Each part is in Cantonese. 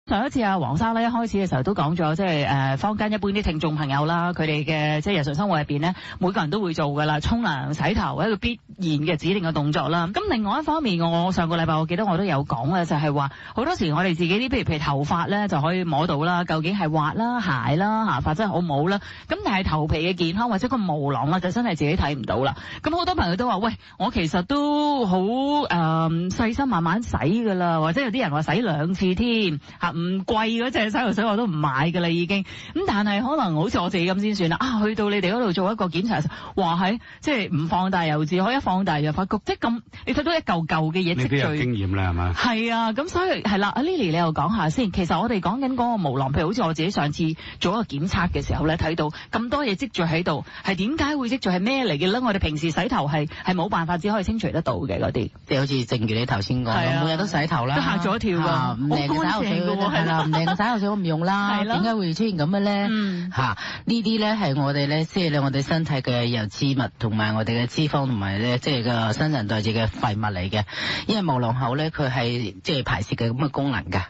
上一次阿黃生咧一開始嘅時候都講咗，即係坊間一般啲聽眾朋友啦，佢哋嘅即係日常生活入邊咧，每個人都會做噶啦，沖涼、洗頭一個必然嘅指定嘅動作啦。咁另外一方面，我上個禮拜我記得我都有講咧，就係話好多時我哋自己啲譬如頭髮咧就可以摸到啦，究竟係滑啦、鞋啦、嚇髮質好冇啦。咁但係頭皮嘅健康或者個毛囊啦，就真係自己睇唔到啦。咁好多朋友都話：喂，我其實都好細心慢慢洗噶啦，或者有啲人話洗2次添嚇。唔貴嗰隻洗頭水我都唔買㗎啦已經，咁但係可能好似我自己咁先算啦。去到你哋嗰度做一個檢查，話係即係唔放大油脂，可以一放大就發覺即係咁，你睇到一嚿嚿嘅嘢積聚。你都有經驗啦係嘛？係啊，咁所以係啦，阿 Lily 你又講下先。其實我哋講緊嗰個毛囊，譬如好似我自己上次做一個檢測嘅時候咧，睇到咁多嘢積聚喺度，係點解會積聚係咩嚟嘅咧？我哋平時洗頭係冇辦法只可以清除得到嘅嗰啲。即係好似正如你頭先講，每日都洗頭啦，都嚇咗一跳㗎，好乾淨㗎喎。係啦，唔靚嘅洗頭水我唔用啦，點解會出現咁嘅咧？呢啲咧係我哋咧，即係我哋身體嘅油脂物同埋我哋嘅脂肪同埋咧，即係個新陳代謝嘅廢物嚟嘅。因為毛囊口咧，佢係即係排泄嘅咁嘅功能㗎。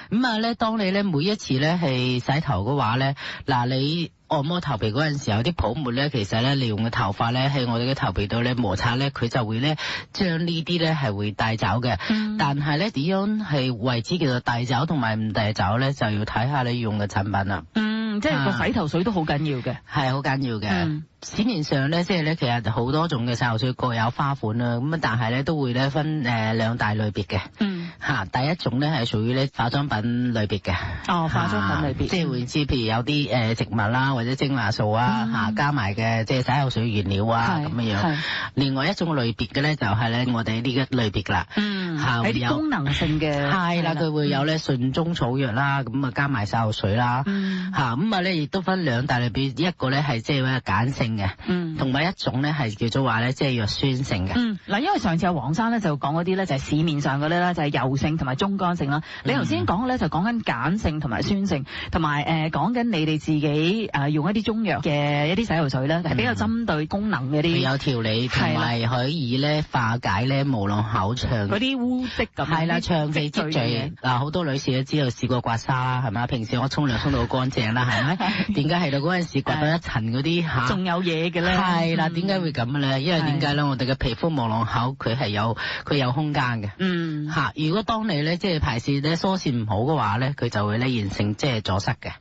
咁咧，當你咧每一次咧係洗頭嘅話咧，嗱你按摩頭皮嗰陣時候，有啲泡沫咧，其實咧利用嘅頭髮咧喺我哋嘅頭皮度咧摩擦咧，佢就會咧將呢啲咧係會帶走嘅。但係咧點樣係為之叫做帶走同埋唔帶走咧，就要睇下你用嘅產品啦。即係個洗頭水都好緊要嘅，係好緊要嘅。市面上咧，即係咧，其實好多種嘅洗頭水各有花款啦。咁但係咧都會咧分2大類別嘅。第一種咧係屬於咧化妝品類別嘅。化妝品類別，即係會知，譬如有啲植物啦，或者精華素啊，加埋嘅即係洗頭水原料啊咁樣樣。另外一種類別嘅咧就係咧我哋呢個類別啦。係啲功能性嘅。係啦，佢會有咧順中草藥啦，咁加埋洗頭水啦。咁咧亦都分2大類別，一個咧係即係鹼性嘅，同埋一種咧係叫做話咧即係弱酸性嘅。嗱，因為上次阿黃生咧就講嗰啲咧就係市面上嗰啲咧就係油性同埋中乾性啦。你頭先講嘅咧就講緊鹼性同埋酸性，同埋講緊你哋自己用一啲中藥嘅一啲洗頭水咧，係比較針對功能嘅啲。有調理同埋可以咧化解咧毛囊口長嗰啲污漬咁。係啦，長期積聚嗱，好多女士都知道試過刮痧啦，係嘛？平時我沖涼沖到好乾淨啦，係咪？點解係到嗰陣時刮到一層嗰啲仲有嘢嘅咧？係啦，點解會咁嘅咧？因為點解咧？我哋嘅皮膚毛囊口佢有空間嘅。如果當你咧即係排泄咧疏泄唔好嘅話咧，佢就會咧形成即係阻塞嘅。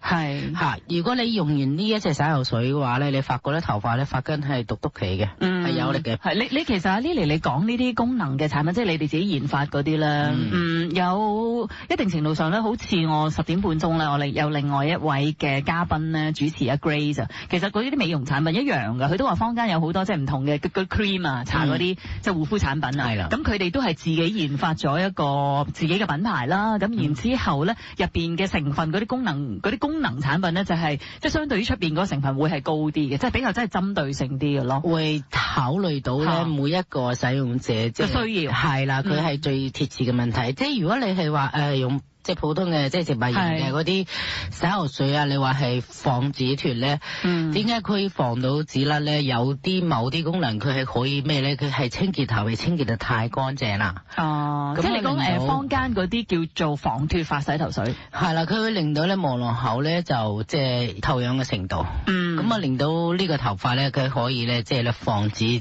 如果你用完呢一隻洗頭水嘅話咧，你發覺咧頭髮咧發根係篤篤起嘅，係有力嘅。你其實阿 Lily 你講呢啲功能嘅產品，即係你哋自己研發嗰啲咧，有一定程度上咧，好似我10點半鐘咧，我哋有另外一位嘅嘉賓咧主持阿 Grace，其實嗰啲美容產品一樣㗎，佢都話坊間有好多即係唔同嘅 cream 啊，搽嗰啲即係護膚產品啊。係啦，咁佢哋都係自己研發咗一個自己嘅品牌啦。咁然之後咧，入邊嘅成分嗰啲功能產品咧，就係即係相對於出邊嗰個成分會係高啲嘅，即係比較真係針對性啲嘅咯。會考慮到咧每一個使用者嘅需要。係啦，佢係最貼切嘅問題。即係如果你係話用即係普通嘅即係植物型嘅嗰啲洗頭水啊，你話係防止脫咧，點解可以防到止甩咧？有啲某啲功能佢係可以咩咧？佢係清潔頭皮，清潔得太乾淨啦。即係你講坊間嗰啲叫做防脫髮洗頭水，係啦，佢會令到咧毛囊口咧就即係透氧嘅程度，咁令到呢個頭髮咧佢可以咧即係咧防止即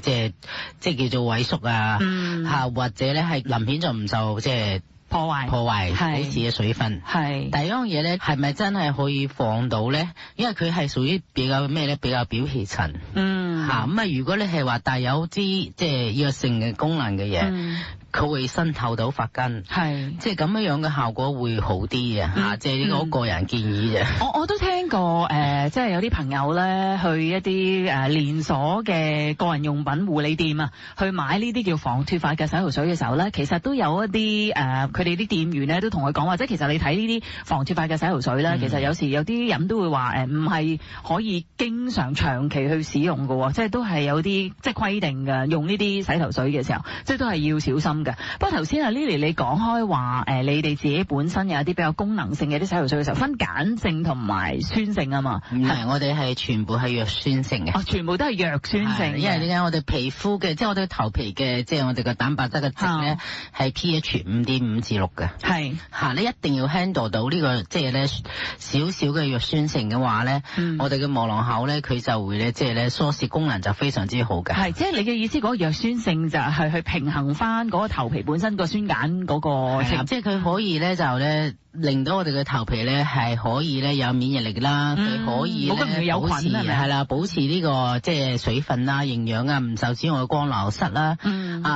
係叫做萎縮啊，或者咧係鱗片就唔受即係破壞好似嘅水分。第二樣嘢咧，係咪真係可以防到咧？因為佢係屬於比較咩咧？比較表皮層。如果你係話帶有啲即係藥性嘅功能嘅嘢，佢會滲透到髮根，即係咁樣嘅效果會好啲嘅。即係呢個個人建議啫。我都聽過即係有啲朋友咧去一啲連鎖嘅個人用品護理店啊，去買呢啲叫防脫髮嘅洗頭水嘅時候咧，其實都有一啲佢哋啲店員咧都同佢講話，即係其實你睇呢啲防脫髮嘅洗頭水咧，其實有時有啲人都會話唔係可以經常長期去使用嘅喎，即係都係有啲即係規定嘅，用呢啲洗頭水嘅時候，即係都係要小心。嘅。不過頭先啊 Lily 你講開話你哋自己本身有一啲比較功能性嘅啲洗頭水嘅時候，分鹼性同埋酸性啊嘛。唔係，我哋係全部係弱酸性嘅。全部都係弱酸性。因為點解我哋皮膚嘅，即係我哋頭皮嘅，即係我哋嘅蛋白質嘅值咧，係 pH 5.5至6嘅。係嚇，你一定要 handle 到呢個即係咧少少嘅弱酸性嘅話咧，我哋嘅磨囊口咧佢就會咧即係咧疏泄功能就非常之好嘅。係，即係你嘅意思嗰個弱酸性就係去平衡翻嗰個頭皮本身個酸鹼嗰個情，即係佢可以咧就咧令到我哋嘅頭皮咧係可以咧有免疫力啦，佢可以保持係啦，保持呢個即係水分啊、營養啊，唔受紫外光流失啦，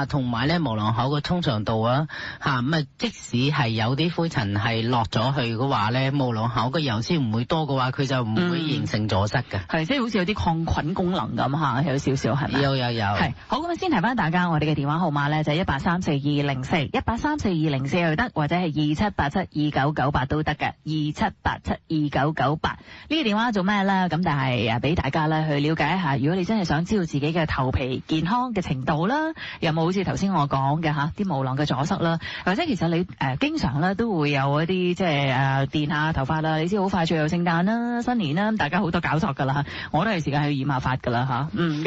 同埋咧磨囊口嘅通暢度啊，咁啊即使係有啲灰塵係落咗去嘅話咧，磨囊口嘅油脂唔會多嘅話，佢就唔會形成阻塞嘅。係，即係好似有啲抗菌功能咁嚇，有少少係咪？有。係，好，咁先提翻大家，我哋嘅電話號碼咧就係1834204，1834204又得，或者係27872998都得嘅，27872998。呢個電話做咩咧？咁但係俾大家咧去了解一下，如果你真係想知道自己嘅頭皮健康嘅程度啦，有冇好似頭先我講嘅啲毛囊嘅阻塞啦，或者其實你經常咧都會有一啲即係電下頭髮啦。你知好快脆有聖誕啦、新年啦，大家好多搞作噶啦，我都係時間去染下髮噶啦咁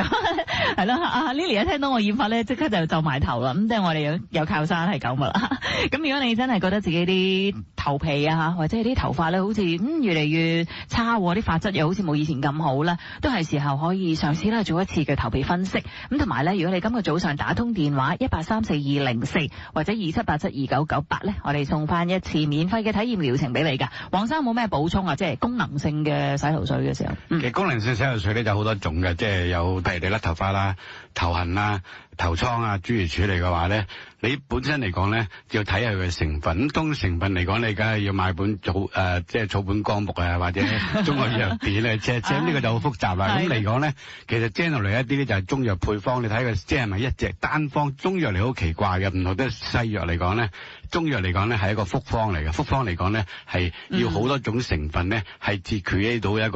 係啦。阿 Lily 一聽到我染髮咧，即刻就皺埋頭啦。咁即係我哋有靠山係咁噶啦。咁如果你真係覺得自己啲頭皮或者係啲頭髮咧，好似越嚟越差，啲髮質又好似冇以前咁好啦，都係時候可以嘗試咧做一次嘅頭皮分析。咁同埋咧，如果你今日早上打通電話1834204或者27872998咧，我哋送翻一次免費嘅體驗療程俾你噶。黃生冇咩補充啊？即係功能性嘅洗頭水嘅時候。其實功能性洗頭水咧就好多種嘅，即係有譬如你甩頭髮啦、頭痕啦、頭瘡啊諸如此類嘅話咧，你本身嚟講咧要睇下佢嘅成分。咁當成分嚟講，你梗係要買本即係草本綱目啊，或者中藥藥典咧，即係呢個就好複雜啦。咁嚟講咧，其實 general 一啲咧就係中藥配方，你睇佢即係咪一隻單方中藥嚟好奇怪嘅，唔同得西藥嚟講咧。中藥嚟講咧係一個複方嚟嘅，複方嚟講咧係要好多種成分咧係至 create 到一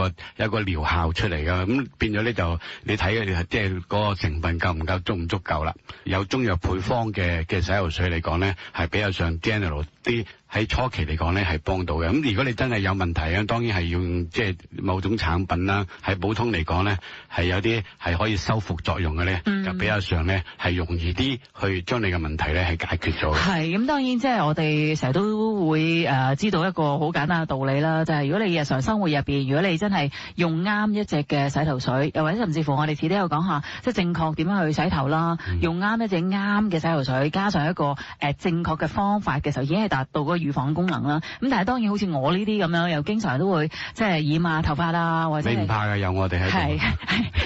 個療效出嚟嘅。咁變咗咧就你睇嘅即係嗰個成分夠唔夠，足唔足夠啦。有中藥配方嘅洗頭水嚟講咧係比較上 general 啲。喺初期嚟講咧係幫到嘅。咁如果你真係有問題啊，當然係用即係某種產品啦。喺普通嚟講咧係有啲係可以修復作用嘅咧，就比較上咧係容易啲去將你嘅問題咧係解決咗。係咁，當然即係我哋成日都會知道一個好簡單嘅道理啦，就係如果你日常生活入邊，如果你真係用啱一隻嘅洗頭水，又或者甚至乎我哋遲啲有講下即係正確點樣去洗頭啦，用啱一隻啱嘅洗頭水，加上一個正確嘅方法嘅時候，已經係達到個預防功能啦。咁但係當然好似我呢啲咁樣，又經常都會即係染下頭髮啊，或者你唔怕㗎，有我哋喺度。係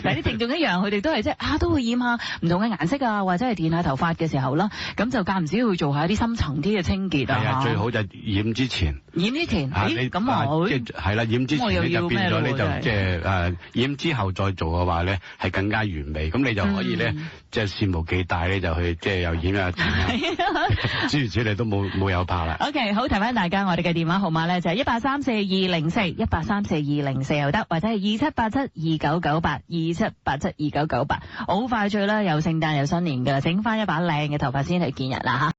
嗱啲聽眾一樣，佢哋都係即係都會染下唔同嘅顏色啊，或者係電下頭髮嘅時候啦，咁就間唔時去做下啲深層啲嘅清潔啊。係啊，最好就染之前。染之前，咁我即係啦，染之前你就變咗，你就即係染之後再做嘅話咧，係更加完美。咁你就可以咧，即係肆無忌憚咧，就去即係又染下錢啊，諸如此類都冇有怕啦。OK， 好，提翻大家，我哋嘅電話號碼咧就係1834204，1834204又得，或者係27872998，27872998。好快脆啦，有聖誕有新年㗎啦，整翻一把靚嘅頭髮先去見人啦嚇。